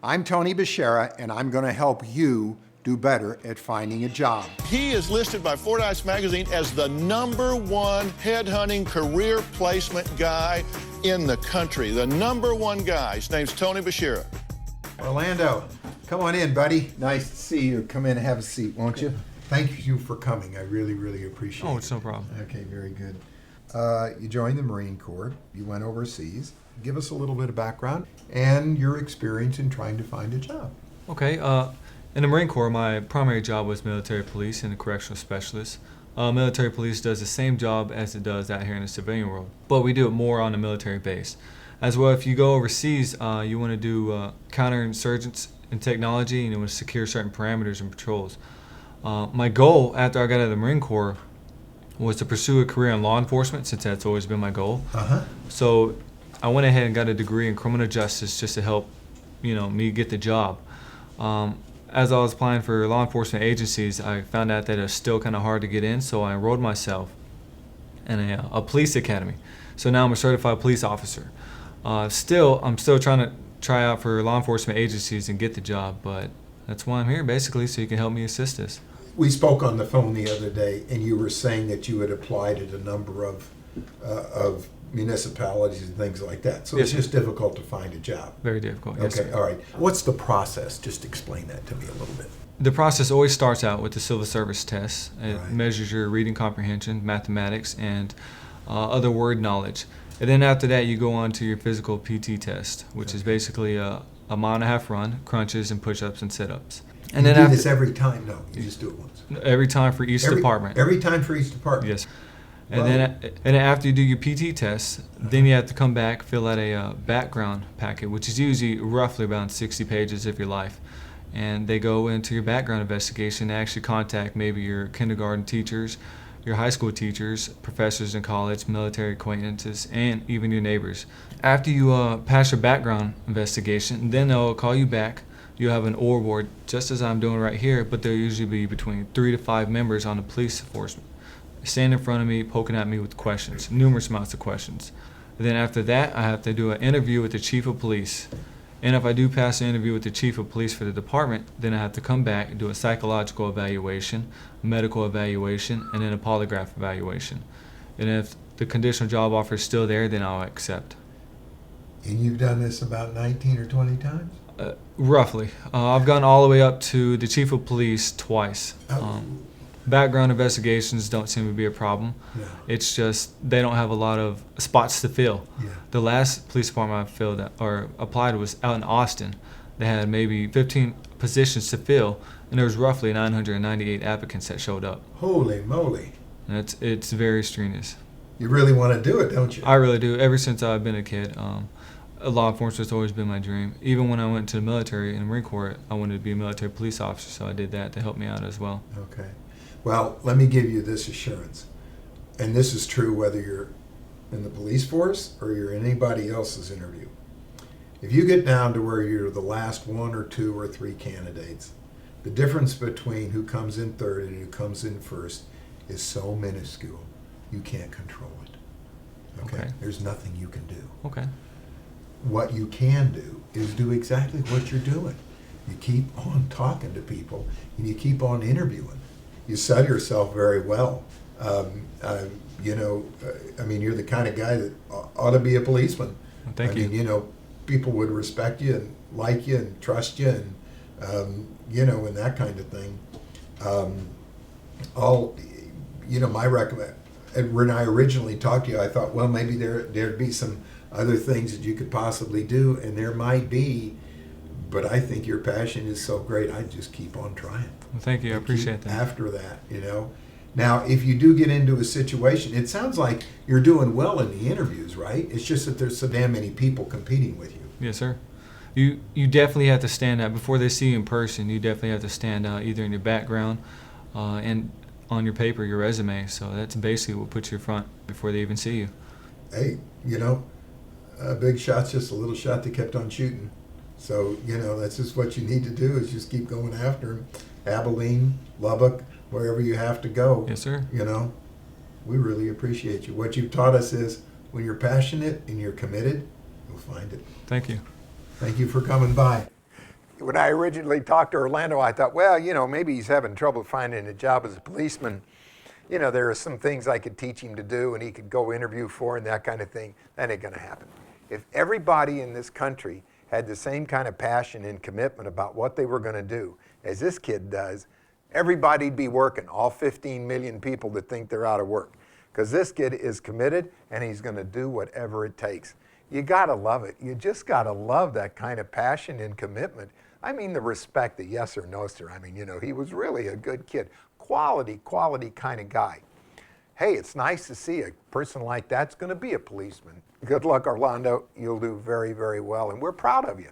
I'm Tony Bashara, and I'm going to help you do better at finding a job. He is listed by Fordyce Magazine as the #1 headhunting career placement guy in the country. The #1 guy. His name's Tony Bashara. Orlando, come on in, buddy. Nice to see you. Come in and have a seat, won't you? Thank you for coming. I really, really appreciate it. Oh, it's no problem. Okay, very good. You joined the Marine Corps. You went overseas. Give us a little bit of background and your experience in trying to find a job. Okay, in the Marine Corps, my primary job was military police and a correctional specialist. Military police does the same job as it does out here in the civilian world, but we do it more on a military base. As well, if you go overseas, you want to do counterinsurgents and technology, and you want to secure certain parameters and patrols. My goal after I got out of the Marine Corps was to pursue a career in law enforcement, since that's always been my goal. So I went ahead and got a degree in criminal justice just to help, me get the job. As I was applying for law enforcement agencies, I found out that it was still kind of hard to get in, so I enrolled myself in a police academy. So now I'm a certified police officer. I'm still trying to try out for law enforcement agencies and get the job, but that's why I'm here, basically, so you can help me assist us. We spoke on the phone the other day, and you were saying that you had applied at a number of municipalities and things like that. So Yes, it's just difficult to find a job. Very difficult. Yes, Okay, sir. all right. What's the process? Just explain that to me a little bit. The process always starts out with the civil service test. It Right. measures your reading comprehension, mathematics, and other word knowledge. And then after that, you go on to your physical PT test, which is basically a 1.5 mile run, crunches and push-ups and sit-ups. And You then do this every time? No, you just do it once. every time for each department. Every time for each department? Yes. And then after you do your PT test, then you have to come back, fill out a background packet, which is usually roughly around 60 pages of your life. And they go into your background investigation and actually contact maybe your kindergarten teachers, your high school teachers, professors in college, military acquaintances, and even your neighbors. After you pass your background investigation, then they'll call you back. You'll have an oral board, just as I'm doing right here, but there'll usually be between 3 to 5 members on the police force stand in front of me, poking at me with questions, numerous amounts of questions. And then after that, I have to do an interview with the chief of police. And if I do pass the interview with the chief of police for the department, then I have to come back and do a psychological evaluation, medical evaluation, and then a polygraph evaluation. And if the conditional job offer is still there, then I'll accept. And you've done this about 19 or 20 times? Roughly. I've gone all the way up to the chief of police twice. Background investigations don't seem to be a problem. Yeah. It's just they don't have a lot of spots to fill. Yeah. The last police department I applied was out in Austin. They had maybe 15 positions to fill, and there was roughly 998 applicants that showed up. Holy moly. And it's very strenuous. You really want to do it, don't you? I really do. Ever since I've been a kid, law enforcement has always been my dream. Even when I went to the military in the Marine Corps, I wanted to be a military police officer, so I did that to help me out as well. Okay. Well, let me give you this assurance, and this is true whether you're in the police force or you're in anybody else's interview. If you get down to where you're the last 1 or 2 or 3 candidates, the difference between who comes in third and who comes in first is so minuscule, you can't control it. Okay? Okay. There's nothing you can do. Okay. What you can do is do exactly what you're doing. You keep on talking to people and you keep on interviewing. You sell yourself very well. You're the kind of guy that ought to be a policeman. Thank you. People would respect you and like you and trust you and, and that kind of thing. My recommend. When I originally talked to you, I thought, well, maybe there'd be some other things that you could possibly do, and there might be, but I think your passion is so great, I'd just keep on trying. Well, thank you. I appreciate that. After that, Now, if you do get into a situation, it sounds like you're doing well in the interviews, right? It's just that there's so damn many people competing with you. Yes, sir. You definitely have to stand out. Before they see you in person, you definitely have to stand out, either in your background and on your paper, your resume. So that's basically what puts you front before they even see you. Hey, a big shot's just a little shot that kept on shooting. So, that's just what you need to do, is just keep going after them. Abilene, Lubbock, wherever you have to go. Yes, sir. We really appreciate you. What you've taught us is when you're passionate and you're committed, you'll find it. Thank you. Thank you for coming by. when I originally talked to Orlando, I thought, well, maybe he's having trouble finding a job as a policeman. There are some things I could teach him to do and he could go interview for and that kind of thing. That ain't gonna happen. If everybody in this country had the same kind of passion and commitment about what they were gonna do as this kid does, everybody'd be working, all 15 million people that think they're out of work. Because this kid is committed and he's gonna do whatever it takes. You gotta love it. You just gotta love that kind of passion and commitment. I mean, the respect, the yes or no, sir. I mean, he was really a good kid. Quality kind of guy. Hey, it's nice to see a person like that's gonna be a policeman. Good luck, Orlando. You'll do very, very well, and we're proud of you.